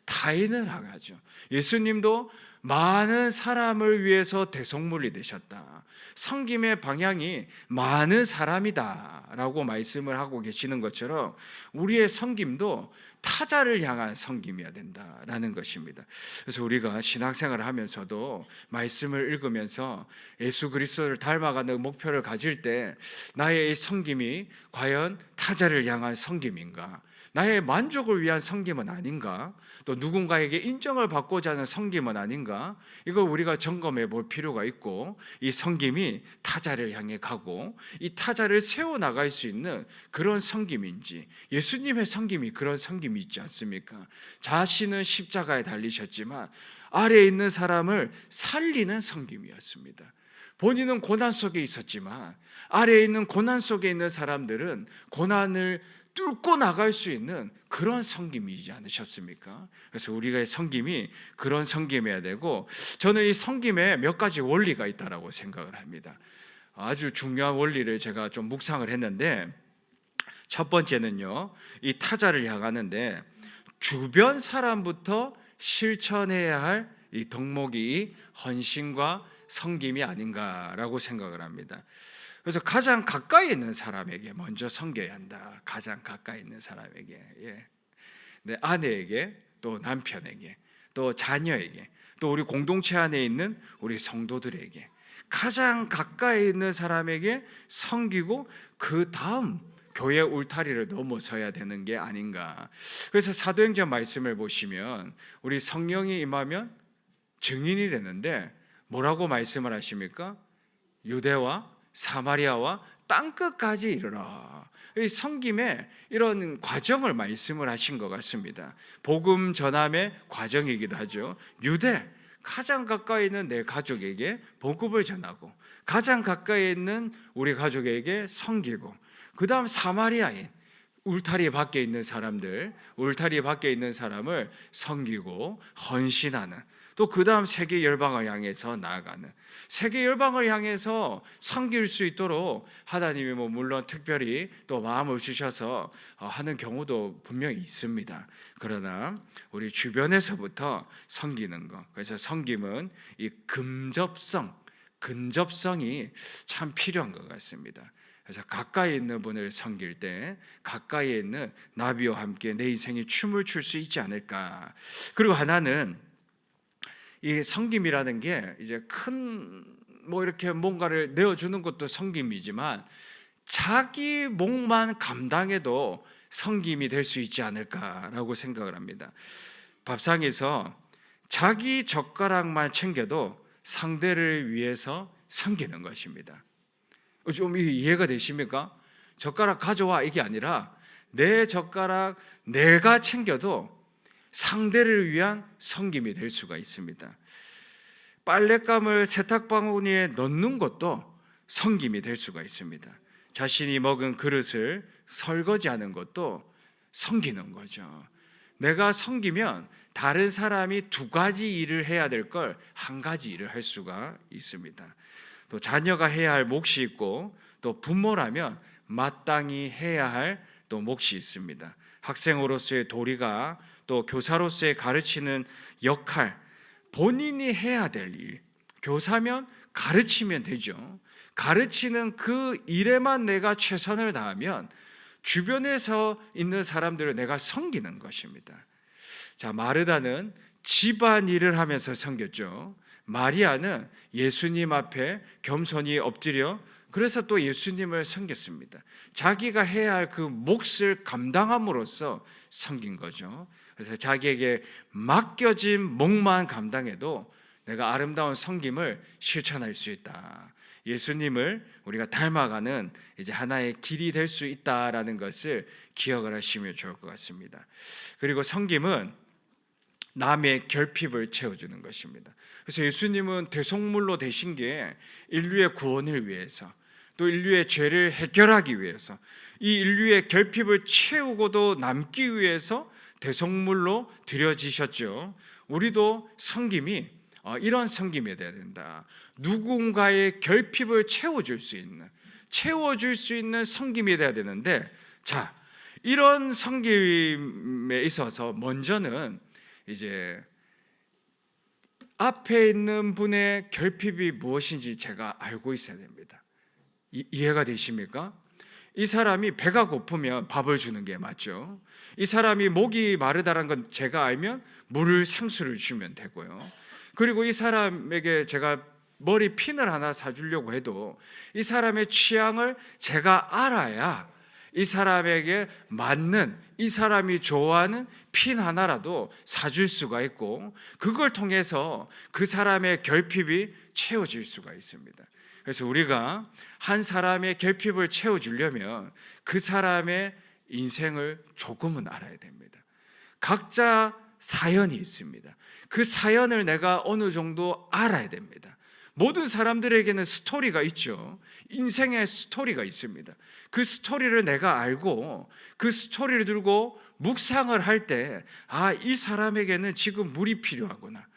타인을 향하죠. 예수님도 많은 사람을 위해서 대속물이 되셨다. 섬김의 방향이 많은 사람이다라고 말씀을 하고 계시는 것처럼 우리의 섬김도 타자를 향한 섬김이어야 된다라는 것입니다. 그래서 우리가 신앙생활을 하면서도 말씀을 읽으면서 예수 그리스도를 닮아가는 목표를 가질 때 나의 이 섬김이 과연 타자를 향한 섬김인가? 나의 만족을 위한 섬김은 아닌가? 또 누군가에게 인정을 받고자 하는 섬김은 아닌가? 이거 우리가 점검해 볼 필요가 있고, 이 섬김이 타자를 향해 가고 이 타자를 세워나갈 수 있는 그런 섬김인지, 예수님의 섬김이 그런 섬김이 있지 않습니까? 자신은 십자가에 달리셨지만 아래에 있는 사람을 살리는 섬김이었습니다. 본인은 고난 속에 있었지만 아래에 있는 고난 속에 있는 사람들은 고난을 뚫고 나갈 수 있는 그런 섬김이지 않으셨습니까? 그래서 우리가 섬김이 그런 섬김이어야 되고, 저는 이 섬김에 몇 가지 원리가 있다라고 생각을 합니다. 아주 중요한 원리를 제가 좀 묵상을 했는데, 첫 번째는요, 이 타자를 향하는데 주변 사람부터 실천해야 할 이 덕목이 헌신과 섬김이 아닌가라고 생각을 합니다. 그래서 가장 가까이 있는 사람에게 먼저 섬겨야 한다. 가장 가까이 있는 사람에게, 내 아내에게, 또 남편에게, 또 자녀에게, 또 우리 공동체 안에 있는 우리 성도들에게, 가장 가까이 있는 사람에게 섬기고 그 다음 교회 울타리를 넘어서야 되는 게 아닌가. 그래서 사도행전 말씀을 보시면 우리 성령이 임하면 증인이 되는데 뭐라고 말씀을 하십니까? 유대와 사마리아와 땅끝까지 이르라. 이 섬김의 이런 과정을 말씀을 하신 것 같습니다. 복음 전함의 과정이기도 하죠. 유대, 가장 가까이 있는 내 가족에게 복음을 전하고, 가장 가까이 있는 우리 가족에게 섬기고, 그 다음 사마리아인, 울타리 밖에 있는 사람들, 울타리 밖에 있는 사람을 섬기고 헌신하는, 또 그 다음 세계 열방을 향해서 나아가는, 세계 열방을 향해서 섬길 수 있도록 하나님이 물론 특별히 또 마음을 주셔서 하는 경우도 분명히 있습니다. 그러나 우리 주변에서부터 섬기는 것, 그래서 섬김은 이 근접성이 참 필요한 것 같습니다. 그래서 가까이 있는 분을 섬길 때 가까이 있는 나비와 함께 내 인생이 춤을 출 수 있지 않을까. 그리고 하나는 이 섬김이라는 게 이제 큰 이렇게 뭔가를 내어주는 것도 섬김이지만 자기 몫만 감당해도 섬김이 될 수 있지 않을까라고 생각을 합니다. 밥상에서 자기 젓가락만 챙겨도 상대를 위해서 섬기는 것입니다. 좀 이해가 되십니까? 젓가락 가져와 이게 아니라 내 젓가락 내가 챙겨도 상대를 위한 섬김이 될 수가 있습니다. 빨랫감을 세탁바구니에 넣는 것도 섬김이 될 수가 있습니다. 자신이 먹은 그릇을 설거지하는 것도 섬기는 거죠. 내가 섬기면 다른 사람이 두 가지 일을 해야 될 걸 한 가지 일을 할 수가 있습니다. 또 자녀가 해야 할 몫이 있고 또 부모라면 마땅히 해야 할 또 몫이 있습니다. 학생으로서의 도리가 또 교사로서의 가르치는 역할, 본인이 해야 될 일. 교사면 가르치면 되죠. 가르치는 그 일에만 내가 최선을 다하면 주변에서 있는 사람들을 내가 섬기는 것입니다. 자, 마르다는 집안 일을 하면서 섬겼죠. 마리아는 예수님 앞에 겸손히 엎드려 그래서 또 예수님을 섬겼습니다. 자기가 해야 할 그 몫을 감당함으로써 섬긴 거죠. 그래서 자기에게 맡겨진 몫만 감당해도 내가 아름다운 섬김을 실천할 수 있다. 예수님을 우리가 닮아가는 이제 하나의 길이 될 수 있다라는 것을 기억을 하시면 좋을 것 같습니다. 그리고 섬김은 남의 결핍을 채워주는 것입니다. 그래서 예수님은 대속물로 되신 게 인류의 구원을 위해서 또 인류의 죄를 해결하기 위해서 이 인류의 결핍을 채우고도 남기 위해서 대속물로 드려지셨죠. 우리도 섬김이 이런 섬김이 돼야 된다. 누군가의 결핍을 채워줄 수 있는 섬김이 돼야 되는데, 자, 이런 섬김에 있어서 먼저는 이제 앞에 있는 분의 결핍이 무엇인지 제가 알고 있어야 됩니다. 이해가 되십니까? 이 사람이 배가 고프면 밥을 주는 게 맞죠. 이 사람이 목이 마르다는 건 제가 알면 물을 상수를 주면 되고요. 그리고 이 사람에게 제가 머리 핀을 하나 사주려고 해도 이 사람의 취향을 제가 알아야 이 사람에게 맞는, 이 사람이 좋아하는 핀 하나라도 사줄 수가 있고 그걸 통해서 그 사람의 결핍이 채워질 수가 있습니다. 그래서 우리가 한 사람의 결핍을 채워주려면 그 사람의 인생을 조금은 알아야 됩니다. 각자 사연이 있습니다. 그 사연을 내가 어느 정도 알아야 됩니다. 모든 사람들에게는 스토리가 있죠. 인생의 스토리가 있습니다. 그 스토리를 내가 알고 그 스토리를 들고 묵상을 할 때, 이 사람에게는 지금 물이 필요하구나.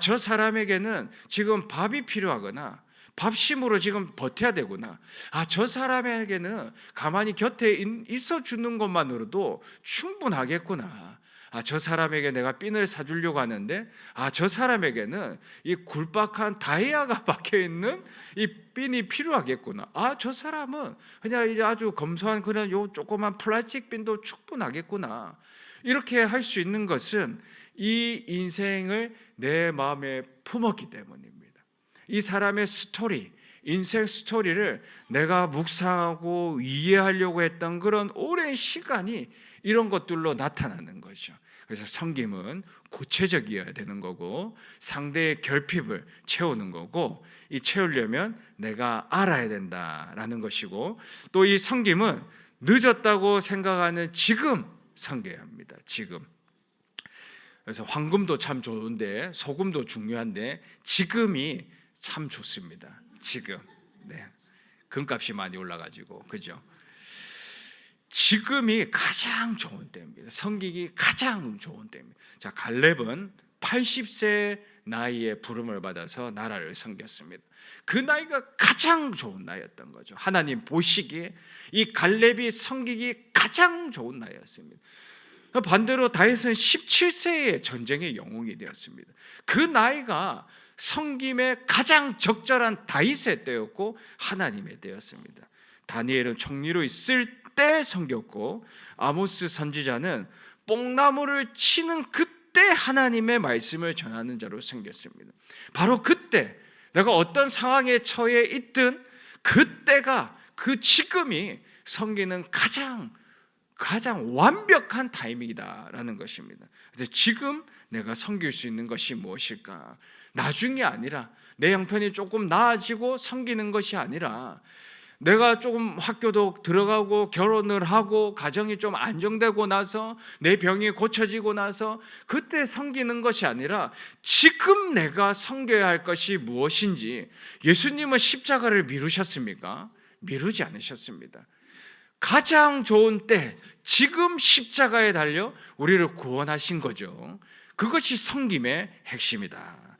저 사람에게는 지금 밥이 필요하구나. 밥심으로 지금 버텨야 되구나. 저 사람에게는 가만히 곁에 있어 주는 것만으로도 충분하겠구나. 저 사람에게 내가 핀을 사주려고 하는데 저 사람에게는 이 굴박한 다이아가 박혀있는 이 핀이 필요하겠구나. 저 사람은 그냥 이제 아주 검소한 그런 요 조그만 플라스틱 핀도 충분하겠구나. 이렇게 할 수 있는 것은 이 인생을 내 마음에 품었기 때문입니다. 이 사람의 스토리, 인생 스토리를 내가 묵상하고 이해하려고 했던 그런 오랜 시간이 이런 것들로 나타나는 거죠. 그래서 섬김은 구체적이어야 되는 거고 상대의 결핍을 채우는 거고 이 채우려면 내가 알아야 된다라는 것이고 또 이 섬김은 늦었다고 생각하는 지금 섬겨야 합니다. 지금. 그래서 황금도 참 좋은데 소금도 중요한데 지금이 참 좋습니다. 지금. 네. 금값이 많이 올라가지고 그죠? 지금이 가장 좋은 때입니다. 섬기기 가장 좋은 때입니다. 자, 갈렙은 80세 나이에 부름을 받아서 나라를 섬겼습니다. 그 나이가 가장 좋은 나이였던 거죠. 하나님 보시기에 이 갈렙이 섬기기 가장 좋은 나이였습니다. 반대로 다윗은 17세에 전쟁의 영웅이 되었습니다. 그 나이가 섬김의 가장 적절한 다윗의 때였고 하나님의 때였습니다. 다니엘은 총리로 있을 때 섬겼고 아모스 선지자는 뽕나무를 치는 그때 하나님의 말씀을 전하는 자로 섬겼습니다. 바로 그때 내가 어떤 상황에 처해 있든 그때가 그 지금이 섬기는 가장 완벽한 타이밍이다라는 것입니다. 그래서 지금 내가 섬길 수 있는 것이 무엇일까? 나중이 아니라 내 형편이 조금 나아지고 섬기는 것이 아니라 내가 조금 학교도 들어가고 결혼을 하고 가정이 좀 안정되고 나서 내 병이 고쳐지고 나서 그때 섬기는 것이 아니라 지금 내가 섬겨야 할 것이 무엇인지. 예수님은 십자가를 미루셨습니까? 미루지 않으셨습니다. 가장 좋은 때, 지금 십자가에 달려 우리를 구원하신 거죠. 그것이 섬김의 핵심이다.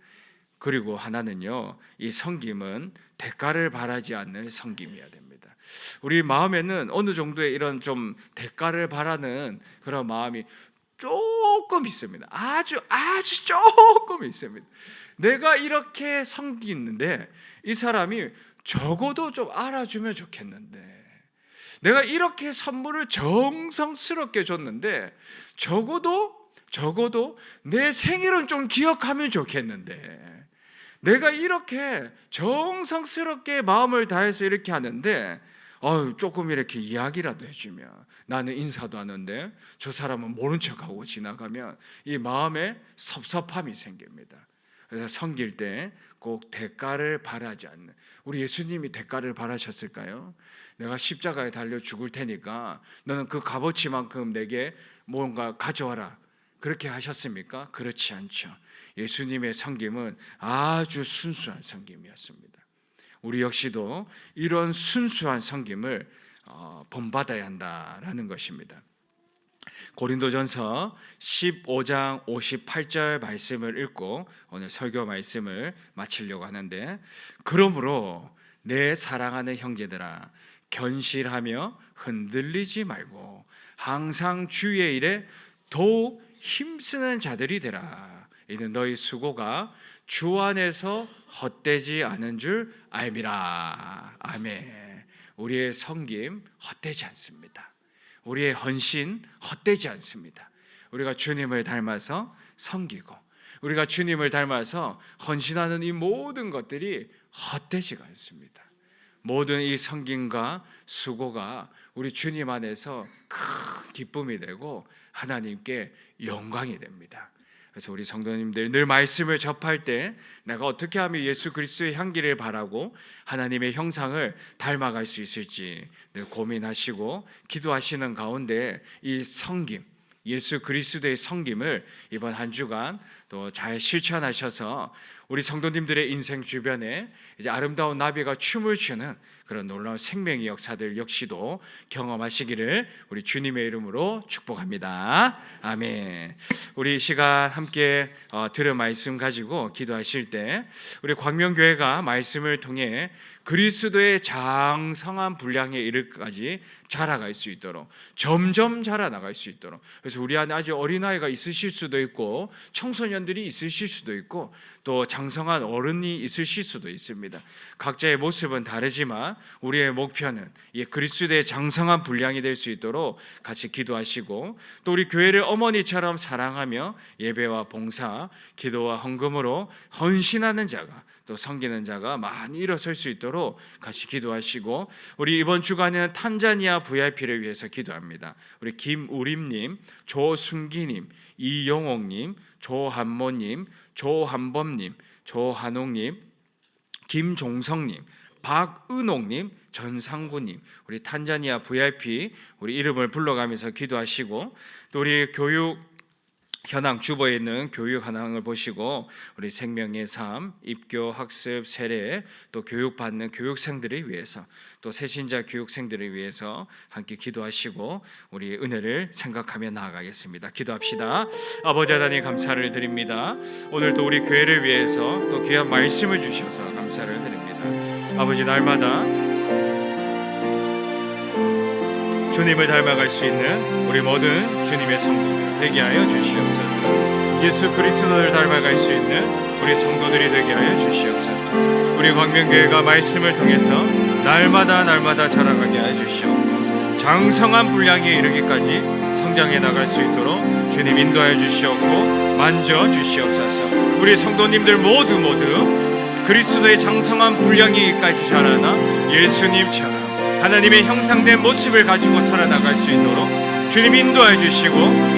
그리고 하나는요, 이 섬김은 대가를 바라지 않는 섬김이어야 됩니다. 우리 마음에는 어느 정도의 이런 좀 대가를 바라는 그런 마음이 조금 있습니다. 아주 조금 있습니다. 내가 이렇게 섬기는데 이 사람이 적어도 좀 알아주면 좋겠는데, 내가 이렇게 선물을 정성스럽게 줬는데 적어도 내 생일은 좀 기억하면 좋겠는데, 내가 이렇게 정성스럽게 마음을 다해서 이렇게 하는데 조금 이렇게 이야기라도 해주면, 나는 인사도 하는데 저 사람은 모른 척하고 지나가면 이 마음에 섭섭함이 생깁니다. 그래서 섬길 때 꼭 대가를 바라지 않는, 우리 예수님이 대가를 바라셨을까요? 내가 십자가에 달려 죽을 테니까 너는 그 값어치만큼 내게 뭔가 가져와라, 그렇게 하셨습니까? 그렇지 않죠. 예수님의 섬김은 아주 순수한 섬김이었습니다. 우리 역시도 이런 순수한 섬김을 본받아야 한다라는 것입니다. 고린도전서 15장 58절 말씀을 읽고 오늘 설교 말씀을 마치려고 하는데, 그러므로 내 사랑하는 형제들아, 견실하며 흔들리지 말고 항상 주의 일에 더욱 힘쓰는 자들이 되라. 이는 너희 수고가 주 안에서 헛되지 않은 줄 알미라. 아멘. 우리의 섬김 헛되지 않습니다. 우리의 헌신 헛되지 않습니다. 우리가 주님을 닮아서 섬기고, 우리가 주님을 닮아서 헌신하는 이 모든 것들이 헛되지가 않습니다. 모든 이 섬김과 수고가 우리 주님 안에서 큰 기쁨이 되고 하나님께 영광이 됩니다. 그래서 우리 성도님들, 늘 말씀을 접할 때 내가 어떻게 하면 예수 그리스도의 향기를 바라고 하나님의 형상을 닮아갈 수 있을지 늘 고민하시고 기도하시는 가운데 이 섬김, 예수 그리스도의 섬김을 이번 한 주간 또 잘 실천하셔서 우리 성도님들의 인생 주변에 이제 아름다운 나비가 춤을 추는 그런 놀라운 생명의 역사들 역시도 경험하시기를 우리 주님의 이름으로 축복합니다. 아멘. 우리 이 시간 함께 들은 말씀 가지고 기도하실 때 우리 광명교회가 말씀을 통해 그리스도의 장성한 분량에 이르기까지 자라갈 수 있도록, 점점 자라나갈 수 있도록. 그래서 우리 안에 아직 어린아이가 있으실 수도 있고 청소년들이 있으실 수도 있고 또 장성한 어른이 있으실 수도 있습니다. 각자의 모습은 다르지만 우리의 목표는 이 그리스도의 장성한 분량이 될 수 있도록 같이 기도하시고, 또 우리 교회를 어머니처럼 사랑하며 예배와 봉사, 기도와 헌금으로 헌신하는 자가, 또 섬기는 자가 많이 일어설 수 있도록 같이 기도하시고, 우리 이번 주간에는 탄자니아 VIP를 위해서 기도합니다. 우리 김우림님, 조순기님, 이영옥님, 조한모님, 조한범님, 조한옥님, 김종성님, 박은옥님, 전상구님, 우리 탄자니아 VIP 우리 이름을 불러가면서 기도하시고, 또 우리 교육 현황 주보에 있는 교육 현황을 보시고 우리 생명의 삶, 입교, 학습, 세례, 또 교육받는 교육생들을 위해서, 또 새신자 교육생들을 위해서 함께 기도하시고 우리 은혜를 생각하며 나아가겠습니다. 기도합시다. 아버지 하나님 감사를 드립니다. 오늘도 우리 교회를 위해서 또 귀한 말씀을 주셔서 감사를 드립니다. 아버지, 날마다 주님을 닮아갈 수 있는 우리 모든 주님의 성도들 되게 하여 주시옵소서. 예수 그리스도를 닮아갈 수 있는 우리 성도들이 되게 하여 주시옵소서. 우리 광명교회가 말씀을 통해서 날마다 자라가게 하여 주시옵고, 장성한 분량에 이르기까지 성장해 나갈 수 있도록 주님 인도하여 주시옵고 만져 주시옵소서. 우리 성도님들 모두 그리스도의 장성한 분량에까지 자라나 예수님처럼 하나님의 형상된 모습을 가지고 살아나갈 수 있도록 주님 인도하여 주시고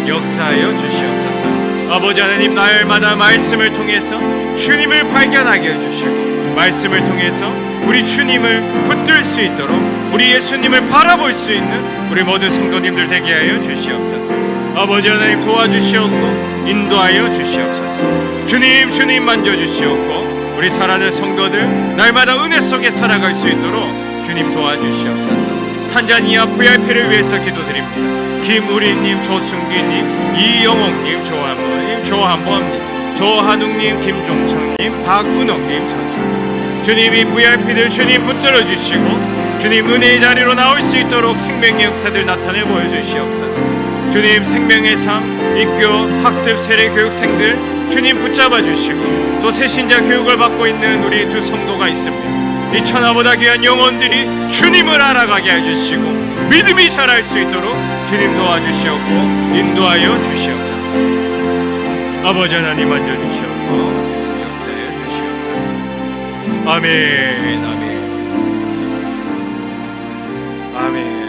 역사하여 주시옵소서. 아버지 하나님, 날마다 말씀을 통해서 주님을 발견하게 해주시고 말씀을 통해서 우리 주님을 붙들 수 있도록 우리 예수님을 바라볼 수 있는 우리 모든 성도님들 되게 하여 주시옵소서. 아버지 하나님 도와주시옵고 인도하여 주시옵소서. 주님 만져주시옵고 우리 사랑하는 성도들 날마다 은혜 속에 살아갈 수 있도록 주님 도와주시옵소서. 탄자니아 VIP를 위해서 기도드립니다. 김우리님, 조승기님, 이영옥님, 조한모님, 조한범님, 조한웅님, 김종성님, 박은옥님, 전사님, 주님이 VIP들 주님 붙들어 주시고 주님 은혜의 자리로 나올 수 있도록 생명의 역사들 나타내 보여주시옵소서. 주님 생명의 삶, 입교, 학습, 세례 교육생들 주님 붙잡아 주시고 또 새신자 교육을 받고 있는 우리 두 성도가 있습니다. 이 천하보다 귀한 영혼들이 주님을 알아가게 해주시고 믿음이 자랄 수 있도록 주님 도와주시옵고 인도하여 주시옵소서. 아버지 하나님 만져주시옵고 주님 역사해 주시옵소서. 아멘 아멘 아멘.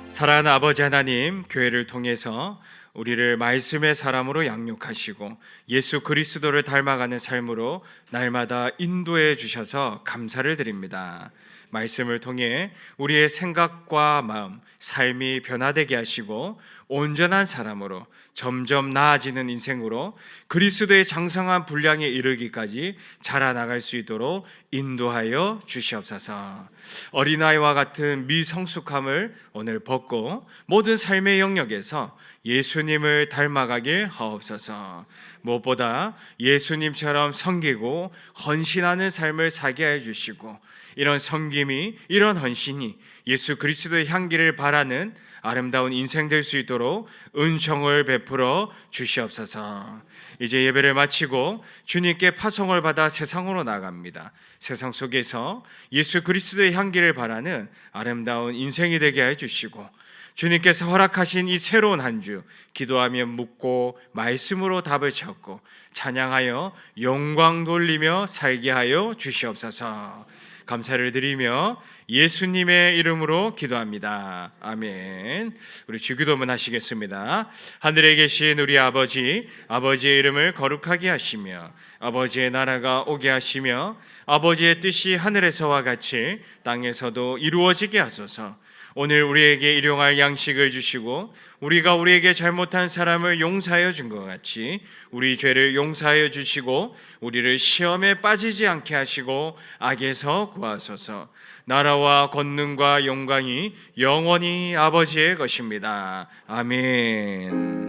사랑하는 아버지 하나님, 교회를 통해서 우리를 말씀의 사람으로 양육하시고 예수 그리스도를 닮아가는 삶으로 날마다 인도해 주셔서 감사를 드립니다. 말씀을 통해 우리의 생각과 마음, 삶이 변화되게 하시고 온전한 사람으로 점점 나아지는 인생으로 그리스도의 장성한 분량에 이르기까지 자라나갈 수 있도록 인도하여 주시옵소서. 어린아이와 같은 미성숙함을 오늘 벗고 모든 삶의 영역에서 예수님을 닮아가게 하옵소서. 무엇보다 예수님처럼 섬기고 헌신하는 삶을 살게 해 주시고 이런 섬김이, 이런 헌신이 예수 그리스도의 향기를 바라는 아름다운 인생 될 수 있도록 은총을 베풀어 주시옵소서. 이제 예배를 마치고 주님께 파송을 받아 세상으로 나갑니다. 세상 속에서 예수 그리스도의 향기를 바라는 아름다운 인생이 되게 해 주시고 주님께서 허락하신 이 새로운 한 주 기도하며 묻고 말씀으로 답을 찾고 찬양하여 영광 돌리며 살게 하여 주시옵소서. 감사를 드리며 예수님의 이름으로 기도합니다. 아멘. 우리 주기도문 하시겠습니다. 하늘에 계신 우리 아버지, 아버지의 이름을 거룩하게 하시며 아버지의 나라가 오게 하시며 아버지의 뜻이 하늘에서와 같이 땅에서도 이루어지게 하소서. 오늘 우리에게 일용할 양식을 주시고 우리가 우리에게 잘못한 사람을 용서하여 준 것 같이 우리 죄를 용서하여 주시고 우리를 시험에 빠지지 않게 하시고 악에서 구하소서. 나라와 권능과 영광이 영원히 아버지의 것입니다. 아멘.